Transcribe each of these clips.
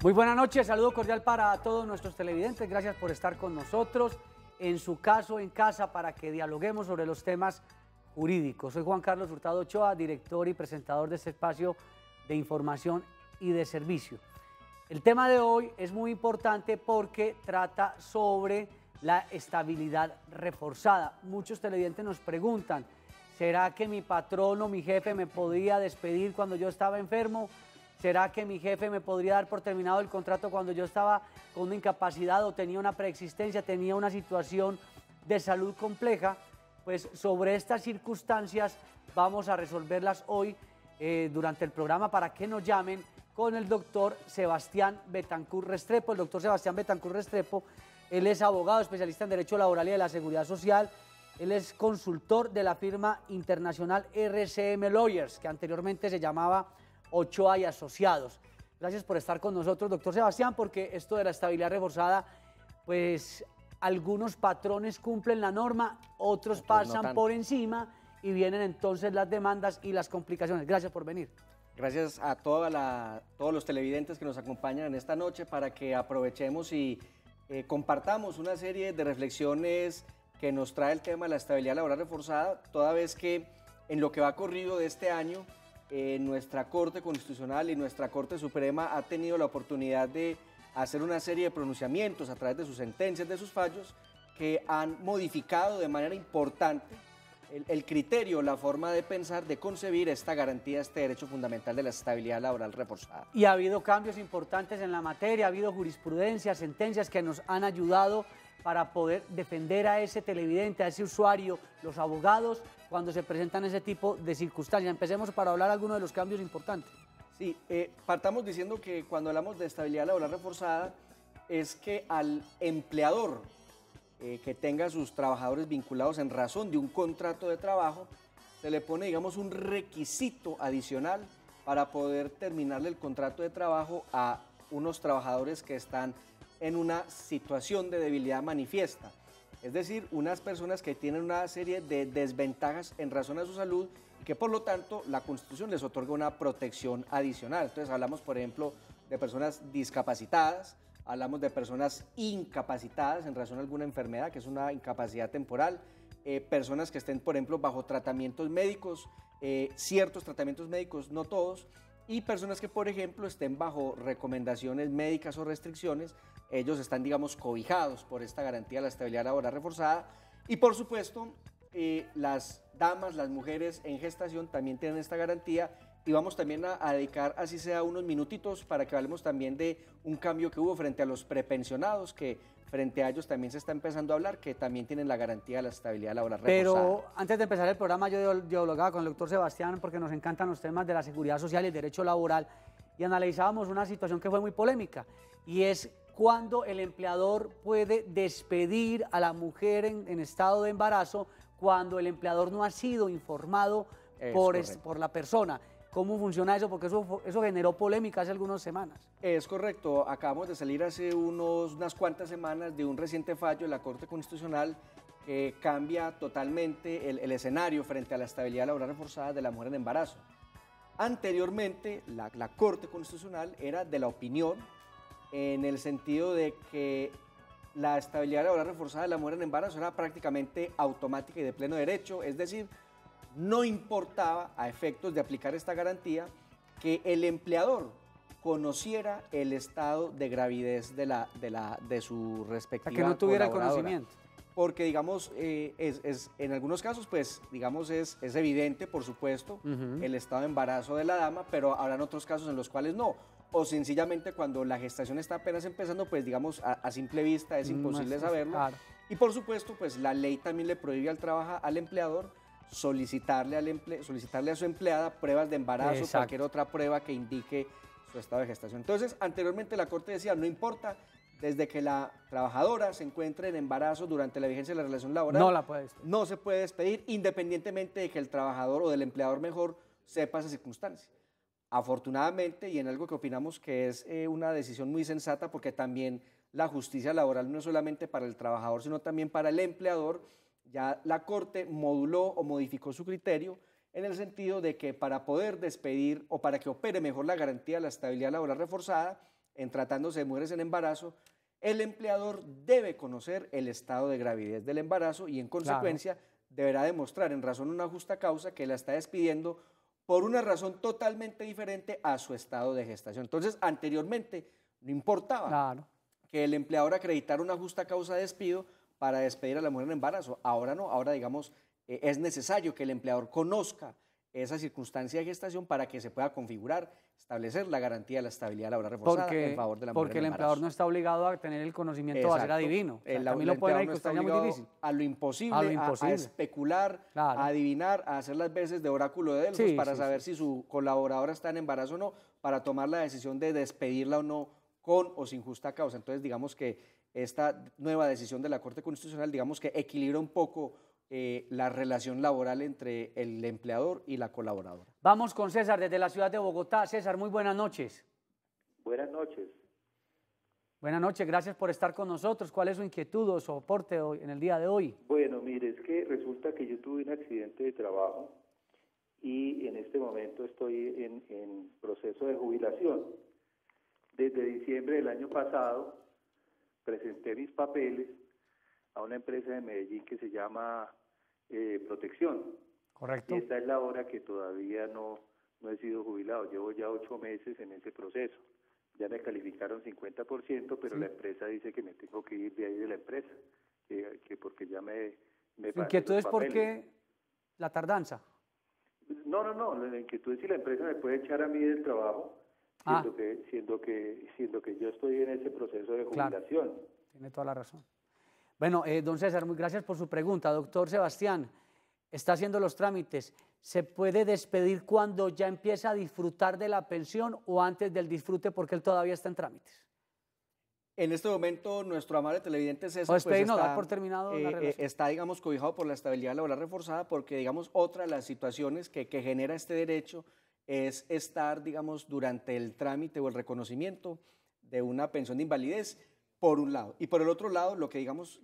Muy buenas noches, saludo cordial para todos nuestros televidentes, gracias por estar con nosotros, en su caso, en casa, para que dialoguemos sobre los temas jurídicos. Soy Juan Carlos Hurtado Ochoa, director y presentador de este espacio de información y de servicio. El tema de hoy es muy importante porque trata sobre la estabilidad reforzada. Muchos televidentes nos preguntan, ¿será que mi patrón o mi jefe me podía despedir cuando yo estaba enfermo? ¿Será que mi jefe me podría dar por terminado el contrato cuando yo estaba con una incapacidad o tenía una preexistencia, tenía una situación de salud compleja? Pues sobre estas circunstancias vamos a resolverlas hoy durante el programa para que nos llamen con el doctor Sebastián Betancur Restrepo. El doctor Sebastián Betancur Restrepo, él es abogado, especialista en Derecho Laboral y de la Seguridad Social. Él es consultor de la firma internacional RCM Lawyers, que anteriormente se llamaba Ochoa y Asociados. Gracias por estar con nosotros, doctor Sebastián, porque esto de la estabilidad reforzada, pues algunos patrones cumplen la norma, otros pasan no por encima y vienen entonces las demandas y las complicaciones. Gracias por venir. Gracias a todos los televidentes que nos acompañan en esta noche para que aprovechemos y compartamos una serie de reflexiones que nos trae el tema de la estabilidad laboral reforzada, toda vez que en lo que va corrido de este año, nuestra Corte Constitucional y nuestra Corte Suprema ha tenido la oportunidad de hacer una serie de pronunciamientos a través de sus sentencias, de sus fallos, que han modificado de manera importante el criterio, la forma de pensar, de concebir esta garantía, este derecho fundamental de la estabilidad laboral reforzada. Y ha habido cambios importantes en la materia, ha habido jurisprudencia, sentencias que nos han ayudado para poder defender a ese televidente, a ese usuario, los abogados, cuando se presentan ese tipo de circunstancias. Empecemos para hablar algunos de los cambios importantes. Sí, partamos diciendo que cuando hablamos de estabilidad laboral reforzada es que al empleador que tenga a sus trabajadores vinculados en razón de un contrato de trabajo, se le pone, digamos, un requisito adicional para poder terminarle el contrato de trabajo a unos trabajadores que están en una situación de debilidad manifiesta. Es decir, unas personas que tienen una serie de desventajas en razón a su salud y que por lo tanto la Constitución les otorga una protección adicional. Entonces hablamos, por ejemplo, de personas discapacitadas, hablamos de personas incapacitadas en razón a alguna enfermedad, que es una incapacidad temporal, personas que estén, por ejemplo, bajo tratamientos médicos, ciertos tratamientos médicos, no todos, y personas que, por ejemplo, estén bajo recomendaciones médicas o restricciones. Ellos están, digamos, cobijados por esta garantía de la estabilidad laboral reforzada. Y, por supuesto, las damas, las mujeres en gestación también tienen esta garantía. Y vamos también a dedicar, así sea, unos minutitos para que hablemos también de un cambio que hubo frente a los prepensionados, que frente a ellos también se está empezando a hablar, que también tienen la garantía de la estabilidad laboral reforzada. Pero antes de empezar el programa, yo dialogaba con el doctor Sebastián porque nos encantan los temas de la seguridad social y el derecho laboral, y analizábamos una situación que fue muy polémica, y es cuando el empleador puede despedir a la mujer en estado de embarazo cuando el empleador no ha sido informado por la persona. ¿Cómo funciona eso? Porque eso generó polémica hace algunas semanas. Es correcto. Acabamos de salir hace unas cuantas semanas de un reciente fallo de la Corte Constitucional que cambia totalmente el escenario frente a la estabilidad laboral reforzada de la mujer en embarazo. Anteriormente, la Corte Constitucional era de la opinión en el sentido de que la estabilidad laboral reforzada de la mujer en embarazo era prácticamente automática y de pleno derecho, es decir, no importaba, a efectos de aplicar esta garantía, que el empleador conociera el estado de gravidez de su respectiva que no tuviera colaboradora. Conocimiento. Porque, digamos, en algunos casos, pues, digamos, es evidente, por supuesto, el estado de embarazo de la dama, pero habrán otros casos en los cuales no. O sencillamente cuando la gestación está apenas empezando, pues, digamos, a simple vista es imposible saberlo. Claro. Y, por supuesto, pues, la ley también le prohíbe al empleador solicitarle a su empleada pruebas de embarazo, cualquier otra prueba que indique su estado de gestación. Entonces, anteriormente la Corte decía, no importa, desde que la trabajadora se encuentre en embarazo durante la vigencia de la relación laboral, no se puede despedir, independientemente de que el trabajador o del empleador mejor sepa esa circunstancia. Afortunadamente, y en algo que opinamos que es una decisión muy sensata, porque también la justicia laboral no es solamente para el trabajador, sino también para el empleador, ya la Corte moduló o modificó su criterio en el sentido de que para poder despedir o para que opere mejor la garantía de la estabilidad laboral reforzada, en tratándose de mujeres en embarazo, el empleador debe conocer el estado de gravidez del embarazo y en consecuencia deberá demostrar en razón de una justa causa que la está despidiendo por una razón totalmente diferente a su estado de gestación. Entonces, anteriormente no importaba que el empleador acreditara una justa causa de despido para despedir a la mujer en embarazo. Ahora no, ahora digamos, es necesario que el empleador conozca esa circunstancia de gestación para que se pueda configurar, establecer la garantía de la estabilidad laboral reforzada en favor de la mujer porque en el embarazo. empleador no está obligado a tener el conocimiento, va a ser adivino. También lo puede ir, que está muy difícil. A lo imposible, a especular, a adivinar, a hacer las veces de oráculo de Delfos para saber si su colaboradora está en embarazo o no, para tomar la decisión de despedirla o no, con o sin justa causa. Entonces, digamos que esta nueva decisión de la Corte Constitucional, digamos que equilibra un poco la relación laboral entre el empleador y la colaboradora. Vamos con César desde la ciudad de Bogotá. César, muy buenas noches. Buenas noches. Buenas noches, gracias por estar con nosotros. ¿Cuál es su inquietud o soporte hoy, en el día de hoy? Bueno, mire, es que resulta que yo tuve un accidente de trabajo y en este momento estoy en proceso de jubilación. Desde diciembre del año pasado presenté mis papeles a una empresa de Medellín que se llama Protección. Correcto. Y esta es la hora que todavía no he sido jubilado. Llevo ya 8 meses en ese proceso. Ya me calificaron 50%, pero la empresa dice que me tengo que ir de ahí de la empresa, que porque ya me ¿Su inquietud es por qué la tardanza? No, la inquietud es si la empresa me puede echar a mí del trabajo, siendo que yo estoy en ese proceso de jubilación. Claro, tiene toda la razón. Bueno, don César, muy gracias por su pregunta. Doctor Sebastián, está haciendo los trámites. ¿Se puede despedir cuando ya empieza a disfrutar de la pensión o antes del disfrute porque él todavía está en trámites? En este momento, nuestro amable televidente César está, digamos, cobijado por la estabilidad laboral reforzada porque, digamos, otra de las situaciones que genera este derecho es estar, digamos, durante el trámite o el reconocimiento de una pensión de invalidez, por un lado. Y por el otro lado, lo que, digamos,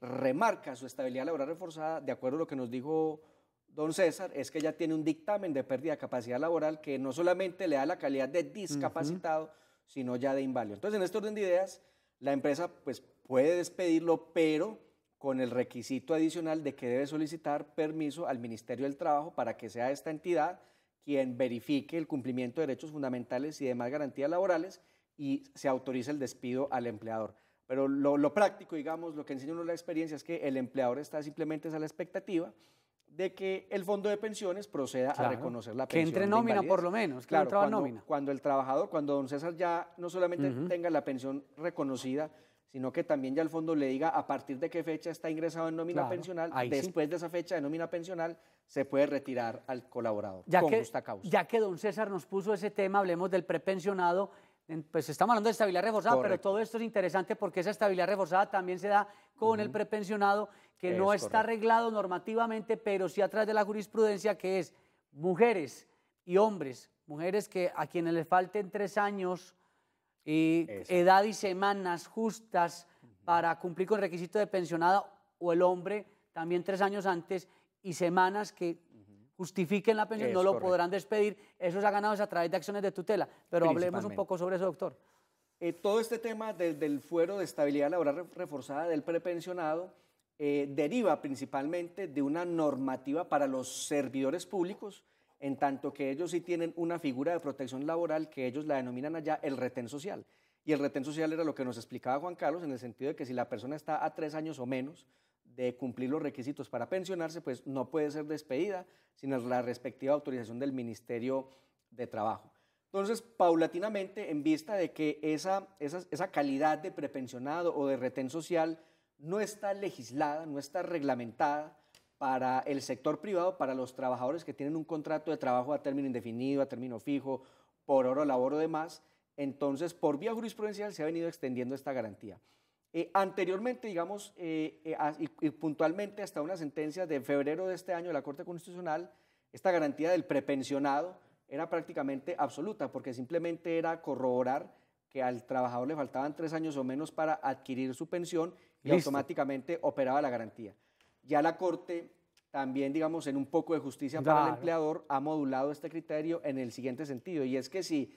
remarca su estabilidad laboral reforzada, de acuerdo a lo que nos dijo don César, es que ya tiene un dictamen de pérdida de capacidad laboral que no solamente le da la calidad de discapacitado, sino ya de inválido. Entonces, en este orden de ideas, la empresa pues, puede despedirlo, pero con el requisito adicional de que debe solicitar permiso al Ministerio del Trabajo para que sea esta entidad quien verifique el cumplimiento de derechos fundamentales y demás garantías laborales y se autoriza el despido al empleador. Pero lo práctico, digamos, lo que enseña uno la experiencia es que el empleador está simplemente a la expectativa de que el fondo de pensiones proceda a reconocer la pensión. Que entre nómina por lo menos, claro, cuando el trabajador, cuando don César ya no solamente tenga la pensión reconocida, sino que también ya el fondo le diga a partir de qué fecha está ingresado en nómina pensional, después de esa fecha de nómina pensional se puede retirar al colaborador con justa causa. Ya que don César nos puso ese tema, hablemos del prepensionado. Pues estamos hablando de estabilidad reforzada, pero todo esto es interesante porque esa estabilidad reforzada también se da con el prepensionado, que no está arreglado normativamente, pero sí a través de la jurisprudencia, que es mujeres y hombres, mujeres que a quienes les falten 3 años, edad y semanas justas para cumplir con el requisito de pensionada, o el hombre también 3 años antes y semanas que justifiquen la pensión, no lo podrán despedir. Eso se ha ganado a través de acciones de tutela, pero hablemos un poco sobre eso, doctor. Todo este tema del fuero de estabilidad laboral reforzada del prepensionado deriva principalmente de una normativa para los servidores públicos, en tanto que ellos sí tienen una figura de protección laboral que ellos la denominan allá el retén social. Y el retén social era lo que nos explicaba Juan Carlos, en el sentido de que si la persona está a 3 años o menos de cumplir los requisitos para pensionarse, pues no puede ser despedida sin la respectiva autorización del Ministerio de Trabajo. Entonces, paulatinamente, en vista de que esa calidad de prepensionado o de retén social no está legislada, no está reglamentada para el sector privado, para los trabajadores que tienen un contrato de trabajo a término indefinido, a término fijo, por hora labor o demás, entonces, por vía jurisprudencial se ha venido extendiendo esta garantía. Anteriormente, digamos, y puntualmente hasta una sentencia de febrero de este año de la Corte Constitucional, esta garantía del prepensionado era prácticamente absoluta, porque simplemente era corroborar que al trabajador le faltaban 3 años o menos para adquirir su pensión y automáticamente operaba la garantía. Ya la Corte también, digamos, en un poco de justicia para el empleador, ha modulado este criterio en el siguiente sentido, y es que si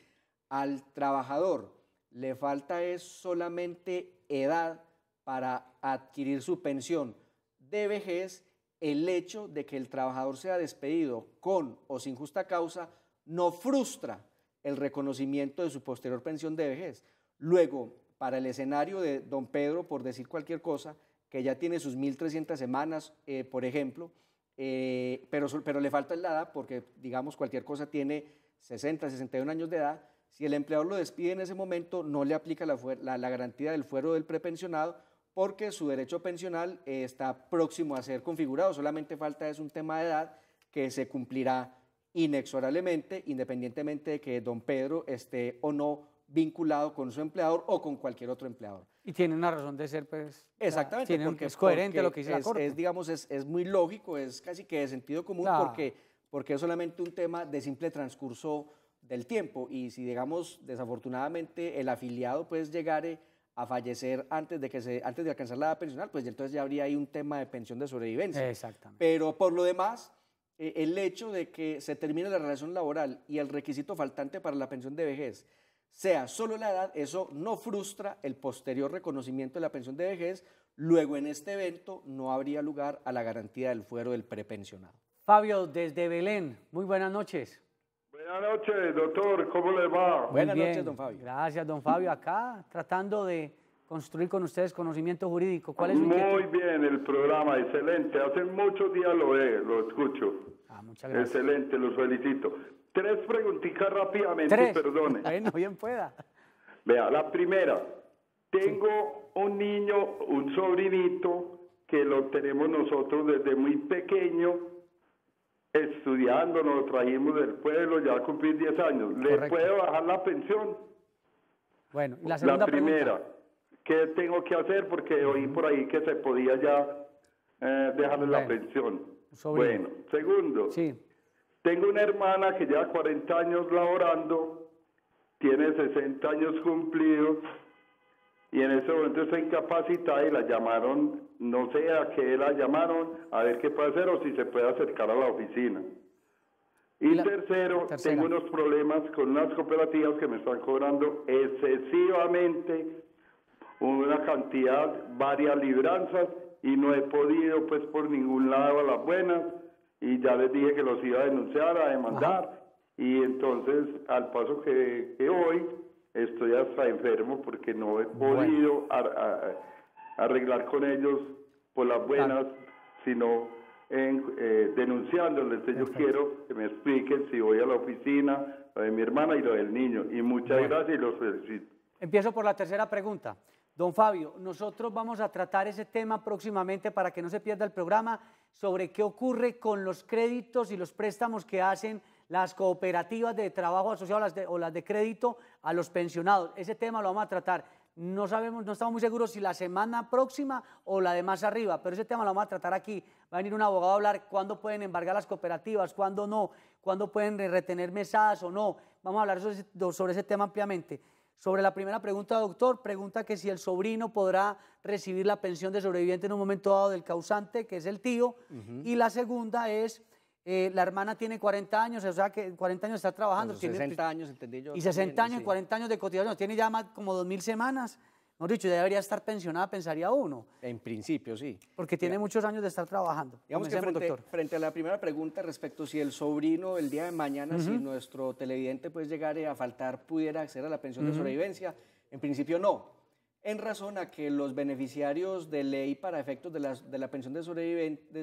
al trabajador le falta es solamente edad para adquirir su pensión de vejez. El hecho de que el trabajador sea despedido con o sin justa causa no frustra el reconocimiento de su posterior pensión de vejez. Luego, para el escenario de don Pedro, por decir cualquier cosa, que ya tiene sus 1.300 semanas, por ejemplo, pero le falta la edad porque, digamos, cualquier cosa tiene 60, 61 años de edad. Si el empleador lo despide en ese momento, no le aplica la garantía del fuero del prepensionado porque su derecho pensional está próximo a ser configurado. Solamente falta es un tema de edad que se cumplirá inexorablemente, independientemente de que don Pedro esté o no vinculado con su empleador o con cualquier otro empleador. Y tiene una razón de ser, pues. Exactamente, porque es coherente lo que dice la Corte. Es muy lógico, es casi que de sentido común, Claro. porque es solamente un tema de simple transcurso del tiempo. Y si, digamos, desafortunadamente el afiliado pues llegare a fallecer antes de alcanzar la edad pensional, pues entonces ya habría ahí un tema de pensión de sobrevivencia. Exactamente. Pero por lo demás, el hecho de que se termine la relación laboral y el requisito faltante para la pensión de vejez sea solo la edad, eso no frustra el posterior reconocimiento de la pensión de vejez. Luego, en este evento, no habría lugar a la garantía del fuero del prepensionado. Fabio, desde Belén, muy buenas noches. Buenas noches, doctor, ¿cómo le va? Buenas Muy bien. noches, don Fabio. Gracias, don Fabio. Acá tratando de construir con ustedes conocimiento jurídico. ¿Cuál es su Muy inquietud? bien el programa, excelente. Hace muchos días lo escucho. Muchas gracias. Excelente, los felicito. 3 preguntitas rápidamente, 3. perdone. Bueno, bien pueda. Vea, la primera. Tengo un niño, un sobrinito, que lo tenemos nosotros desde muy pequeño, estudiando, nos lo trajimos del pueblo, ya va a cumplir 10 años. ¿Le Correcto. puedo bajar la pensión? Bueno, y la segunda La primera, pregunta. ¿qué tengo que hacer? Porque oí por ahí que se podía ya dejarle la Bueno, pensión. sobrino. Bueno, segundo, Sí. tengo una hermana que lleva 40 años laborando, tiene 60 años cumplidos y en ese momento está incapacitada y la llamaron, no sé a qué la llamaron, a ver qué puede hacer o si se puede acercar a la oficina. Y tercero, tercera. tengo unos problemas con unas cooperativas que me están cobrando excesivamente una cantidad, varias libranzas, y no he podido, pues, por ningún lado a las buenas, y ya les dije que los iba a denunciar, a demandar, y entonces, al paso que voy, estoy hasta enfermo porque no he podido arreglar con ellos por las buenas, sino denunciándoles. Yo quiero que me expliquen si voy a la oficina, lo de mi hermana y lo del niño. Y muchas gracias y los felicito. Empiezo por la tercera pregunta. Don Fabio, nosotros vamos a tratar ese tema próximamente para que no se pierda el programa sobre qué ocurre con los créditos y los préstamos que hacen las cooperativas de trabajo asociadas o las de crédito a los pensionados. Ese tema lo vamos a tratar. No sabemos, no estamos muy seguros si la semana próxima o la de más arriba, pero ese tema lo vamos a tratar aquí. Va a venir un abogado a hablar cuándo pueden embargar las cooperativas, cuándo no, cuándo pueden retener mesadas o no. Vamos a hablar sobre ese tema ampliamente. Sobre la primera pregunta, doctor, pregunta que si el sobrino podrá recibir la pensión de sobreviviente en un momento dado del causante, que es el tío. Y la segunda es, la hermana tiene 40 años, o sea que 40 años está trabajando. Bueno, 60 años, entendí yo. Y 60 años, sí. 40 años de cotización, tiene ya más como 2.000 semanas. Mejor dicho, ya debería estar pensionada, pensaría uno, En principio, sí. porque tiene muchos años de estar trabajando. Digamos que Comencemos, frente a la primera pregunta respecto si el sobrino el día de mañana, si nuestro televidente pues llegare a faltar, pudiera acceder a la pensión de sobrevivencia, en principio no, en razón a que los beneficiarios de ley para efectos de la pensión de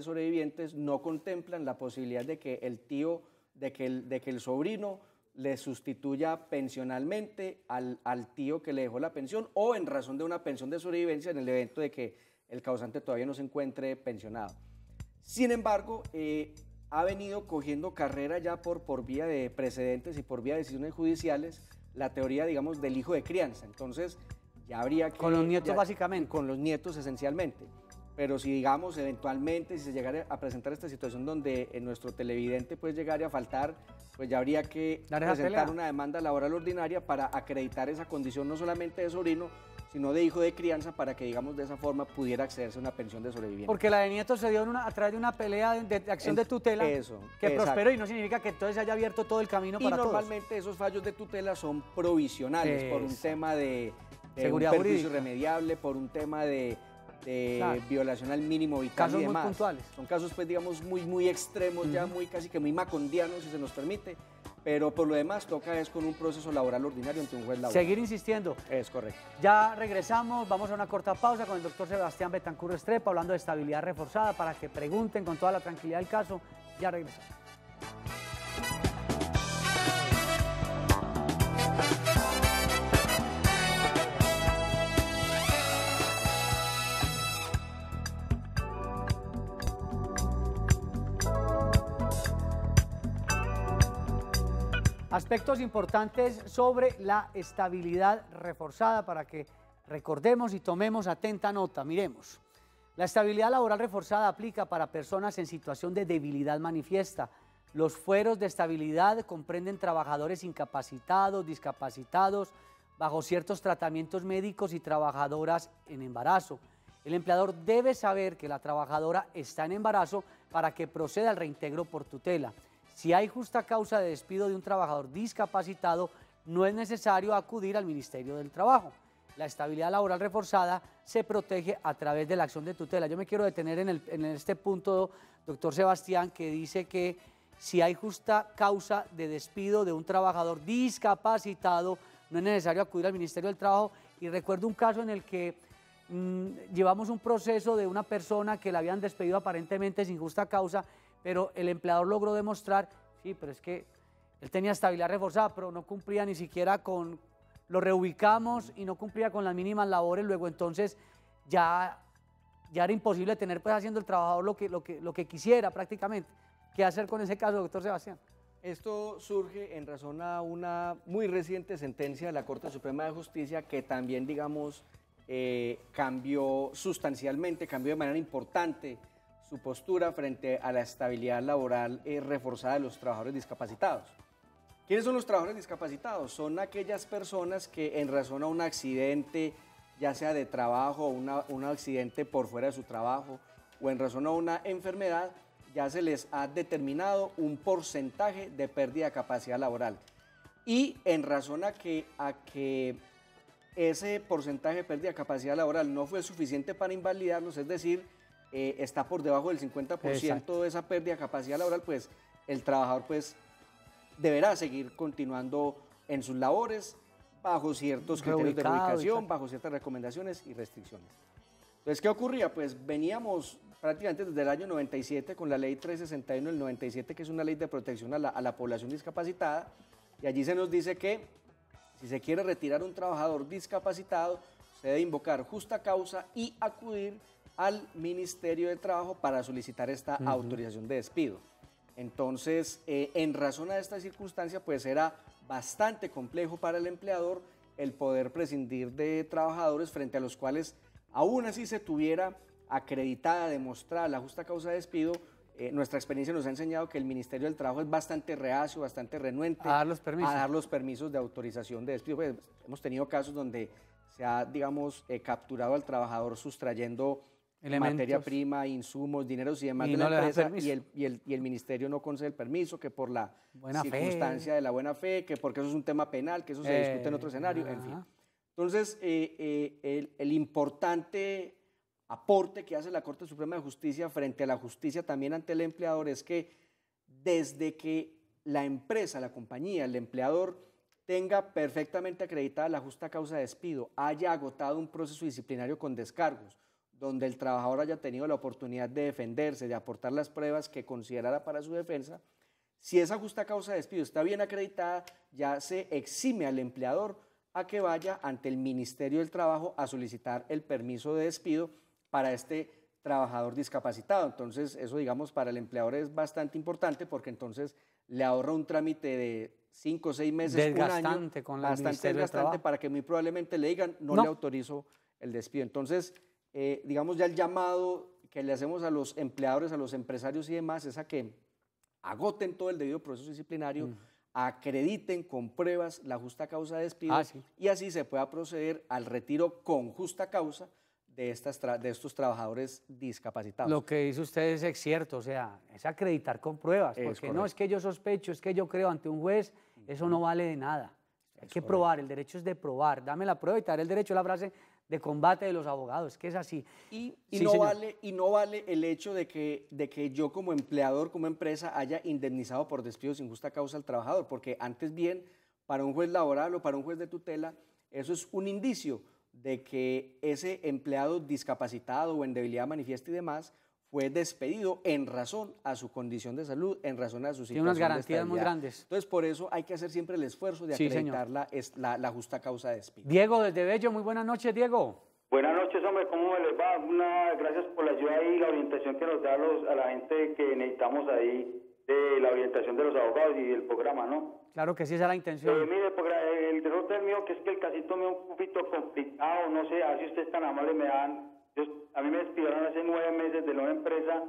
sobrevivientes no contemplan la posibilidad de que el tío, de que el sobrino le sustituya pensionalmente al tío que le dejó la pensión o en razón de una pensión de sobrevivencia en el evento de que el causante todavía no se encuentre pensionado. Sin embargo, ha venido cogiendo carrera ya por vía de precedentes y por vía de decisiones judiciales la teoría, digamos, del hijo de crianza. Entonces, ya habría que... Con los nietos básicamente. Con los nietos esencialmente. Pero si, digamos, eventualmente, si se llegara a presentar esta situación donde nuestro televidente pues llegara a faltar, pues ya habría que presentar una demanda laboral ordinaria para acreditar esa condición no solamente de sobrino, sino de hijo de crianza, para que, digamos, de esa forma pudiera accederse a una pensión de sobreviviente. Porque la de nietos se dio a través de una pelea de acción de tutela que exacto. prosperó, y no significa que entonces se haya abierto todo el camino para todos. Y normalmente esos fallos de tutela son provisionales, por un tema de seguridad un perjuicio jurídica irremediable, por un tema de claro, violación al mínimo vital casos y demás. muy puntuales. Son casos, pues, digamos, muy extremos, ya casi que muy macondianos, si se nos permite, pero por lo demás toca es con un proceso laboral ordinario ante un juez laboral. Seguir insistiendo. Es correcto. Ya regresamos, vamos a una corta pausa con el doctor Sebastián Betancur Restrepo, hablando de estabilidad reforzada, para que pregunten con toda la tranquilidad del caso. Ya regresamos. Aspectos importantes sobre la estabilidad reforzada para que recordemos y tomemos atenta nota. Miremos, la estabilidad laboral reforzada aplica para personas en situación de debilidad manifiesta. Los fueros de estabilidad comprenden trabajadores incapacitados, discapacitados, bajo ciertos tratamientos médicos y trabajadoras en embarazo. El empleador debe saber que la trabajadora está en embarazo para que proceda al reintegro por tutela. Si hay justa causa de despido de un trabajador discapacitado, no es necesario acudir al Ministerio del Trabajo. La estabilidad laboral reforzada se protege a través de la acción de tutela. Yo me quiero detener en este punto, doctor Sebastián, que dice que si hay justa causa de despido de un trabajador discapacitado, no es necesario acudir al Ministerio del Trabajo. Y recuerdo un caso en el que llevamos un proceso de una persona que la habían despedido aparentemente sin justa causa, pero el empleador logró demostrar, sí, pero es que él tenía estabilidad reforzada, pero no cumplía ni siquiera con, lo reubicamos y no cumplía con las mínimas labores, luego entonces ya era imposible tener, pues, haciendo el trabajador lo que quisiera prácticamente. ¿Qué hacer con ese caso, doctor Sebastián? Esto surge en razón a una muy reciente sentencia de la Corte Suprema de Justicia que también, digamos, cambió sustancialmente, cambió de manera importante su postura frente a la estabilidad laboral reforzada de los trabajadores discapacitados. ¿Quiénes son los trabajadores discapacitados? Son aquellas personas que en razón a un accidente, ya sea de trabajo o un accidente por fuera de su trabajo, o en razón a una enfermedad, ya se les ha determinado un porcentaje de pérdida de capacidad laboral. Y en razón a que ese porcentaje de pérdida de capacidad laboral no fue suficiente para invalidarlos, es decir, está por debajo del 50% Exacto. de esa pérdida de capacidad laboral, pues el trabajador, pues, deberá seguir continuando en sus labores bajo ciertos criterios de reubicación, bajo ciertas recomendaciones y restricciones. Entonces, ¿qué ocurría? Pues veníamos prácticamente desde el año 97 con la ley 361 del 97, que es una ley de protección a la población discapacitada, y allí se nos dice que si se quiere retirar un trabajador discapacitado, se debe invocar justa causa y acudir al Ministerio de Trabajo para solicitar esta autorización de despido. Entonces, en razón a esta circunstancia, pues era bastante complejo para el empleador el poder prescindir de trabajadores frente a los cuales, aún así se tuviera acreditada, demostrada la justa causa de despido. Nuestra experiencia nos ha enseñado que el Ministerio del Trabajo es bastante reacio, bastante renuente a dar los permisos de autorización de despido. Pues, hemos tenido casos donde se ha, digamos, capturado al trabajador sustrayendo materia prima, insumos, dineros y demás de la empresa, y el ministerio no concede el permiso, que por la circunstancia de la buena fe, que porque eso es un tema penal, que eso se discute en otro escenario, en fin. Entonces, el importante aporte que hace la Corte Suprema de Justicia frente a la justicia también ante el empleador es que desde que la empresa, la compañía, el empleador tenga perfectamente acreditada la justa causa de despido, haya agotado un proceso disciplinario con descargos, donde el trabajador haya tenido la oportunidad de defenderse, de aportar las pruebas que considerara para su defensa, si esa justa causa de despido está bien acreditada, ya se exime al empleador a que vaya ante el Ministerio del Trabajo a solicitar el permiso de despido para este trabajador discapacitado. Entonces, eso, digamos, para el empleador es bastante importante, porque entonces le ahorra un trámite de 5 o 6 meses, un año, bastante desgastante, para que muy probablemente le digan no le autorizo el despido. Entonces, digamos, ya el llamado que le hacemos a los empleadores, a los empresarios y demás, es a que agoten todo el debido proceso disciplinario, acrediten con pruebas la justa causa de despido Sí. y así se pueda proceder al retiro con justa causa de estos trabajadores discapacitados. Lo que dice usted es cierto, o sea, es acreditar con pruebas, Es porque no correcto. es que yo sospecho, es que yo creo ante un juez, eso no vale de nada. Hay que probar, el derecho es de probar. Dame la prueba y te daré el derecho, es la frase de combate de los abogados, es que es así. Y Sí, no señor. no vale el hecho de que yo como empleador, como empresa, haya indemnizado por despido sin justa causa al trabajador, porque antes bien, para un juez laboral o para un juez de tutela, eso es un indicio de que ese empleado discapacitado o en debilidad manifiesta y demás fue despedido en razón a su condición de salud, en razón a su situación Tiene unas de garantías muy estabilidad. grandes. Entonces, por eso hay que hacer siempre el esfuerzo de Sí, señor. acreditar la justa causa de despido. Diego, desde Bello, muy buenas noches, Diego. Buenas noches, hombre, ¿cómo me les va? Gracias por la ayuda y la orientación que nos da a la gente que necesitamos ahí, de la orientación de los abogados y del programa, ¿no? Claro que sí, esa es la intención. Mire, el derrota es mío, que es que el casito mío es un poquito complicado, no sé, así ustedes tan amables me dan. A mí me despidieron hace 9 meses de una empresa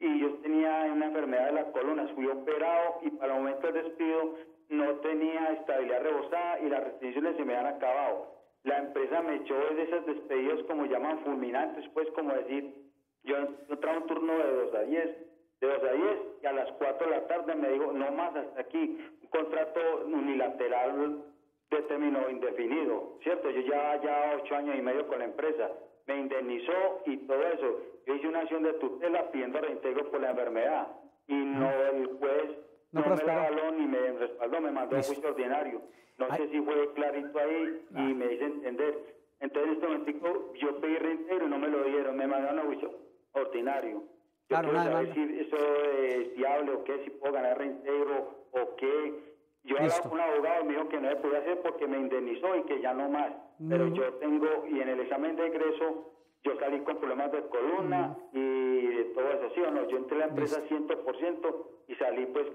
y yo tenía una enfermedad de las columnas, fui operado y para el momento del despido no tenía estabilidad rebosada y las restricciones se me han acabado. La empresa me echó de esos despedidos como llaman fulminantes, pues como decir, yo trajo un turno de 2 a 10, y a las 4 de la tarde me dijo, no más hasta aquí, un contrato unilateral de término indefinido, ¿cierto? Yo ya 8 años y medio con la empresa, me indemnizó y todo eso. Yo hice una acción de tutela pidiendo reintegro por la enfermedad y no, el juez No no me prosperó. la avaló ni me respaldó, me mandó a Listo. juicio ordinario. No Ay. sé si fue clarito ahí y me hice entender. Entonces en este momento yo pedí reintegro y no me lo dieron, me mandaron a juicio ordinario. Yo Claro, quiero una saber demanda. si eso es viable o qué, si puedo ganar reintegro o qué. Yo hablaba Listo. con un abogado y me dijo que no se podía hacer porque me indemnizó y que ya no más. Pero yo tengo, y en el examen de egreso, yo salí con problemas de columna y de todo eso, ¿sí o no? Yo entré a la empresa 100% y salí pues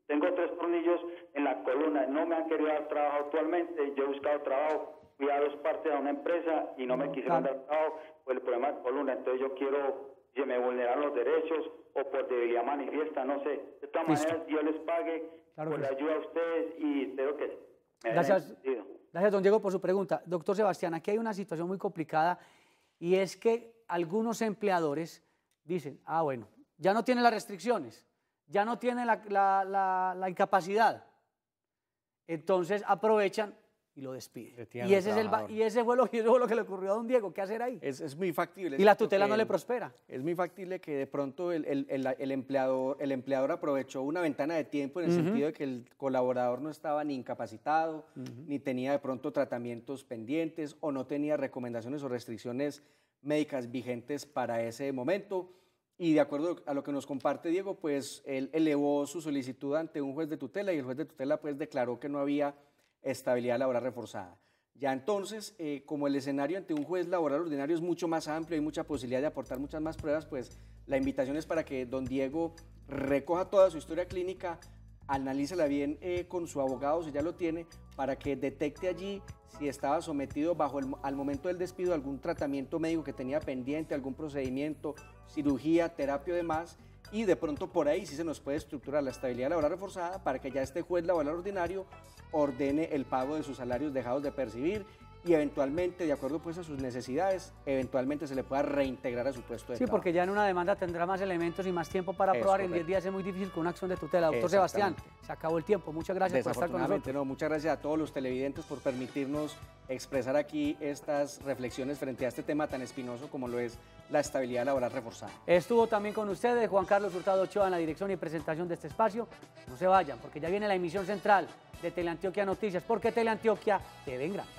tengo 3 tornillos en la columna, no me han querido dar trabajo actualmente, yo he buscado trabajo, fui a 2 partes a una empresa y no me quisieron claro. dar trabajo por el problema de columna, entonces yo quiero, si me vulneran los derechos o por debilidad manifiesta, no sé. De todas Listo. maneras, Dios les pague Claro por que la sí. ayuda a ustedes y espero que me Gracias. hayan entendido. Gracias, don Diego, por su pregunta. Doctor Sebastián, aquí hay una situación muy complicada y es que algunos empleadores dicen, bueno, ya no tiene las restricciones, ya no tiene la incapacidad, entonces aprovechan y lo despiden. Retiran Y al ese, trabajador. y ese fue lo que le ocurrió a don Diego, ¿qué hacer ahí? Es muy factible. Y la ¿cierto? tutela que no le prospera. Es muy factible que de pronto el empleador aprovechó una ventana de tiempo en el sentido de que el colaborador no estaba ni incapacitado, ni tenía de pronto tratamientos pendientes o no tenía recomendaciones o restricciones médicas vigentes para ese momento. Y de acuerdo a lo que nos comparte Diego, pues él elevó su solicitud ante un juez de tutela y el juez de tutela pues declaró que no había estabilidad laboral reforzada. Ya entonces, como el escenario ante un juez laboral ordinario es mucho más amplio, hay mucha posibilidad de aportar muchas más pruebas, pues la invitación es para que don Diego recoja toda su historia clínica, analícela bien con su abogado, si ya lo tiene, para que detecte allí si estaba sometido al momento del despido a algún tratamiento médico que tenía pendiente, algún procedimiento, cirugía, terapia o demás, y de pronto por ahí sí se nos puede estructurar la estabilidad laboral reforzada para que ya este juez laboral ordinario ordene el pago de sus salarios dejados de percibir y eventualmente, de acuerdo pues a sus necesidades, eventualmente se le pueda reintegrar a su puesto de Sí, trabajo. porque ya en una demanda tendrá más elementos y más tiempo para Es probar. En 10 correcto. días es muy difícil con una acción de tutela. Doctor Sebastián, Exactamente. se acabó el tiempo. Muchas gracias por estar con nosotros. Desafortunadamente, no. Muchas gracias a todos los televidentes por permitirnos expresar aquí estas reflexiones frente a este tema tan espinoso como lo es la estabilidad laboral reforzada. Estuvo también con ustedes Juan Carlos Hurtado Ochoa en la dirección y presentación de este espacio. No se vayan, porque ya viene la emisión central de Teleantioquia Noticias, porque Teleantioquia te ve en grande.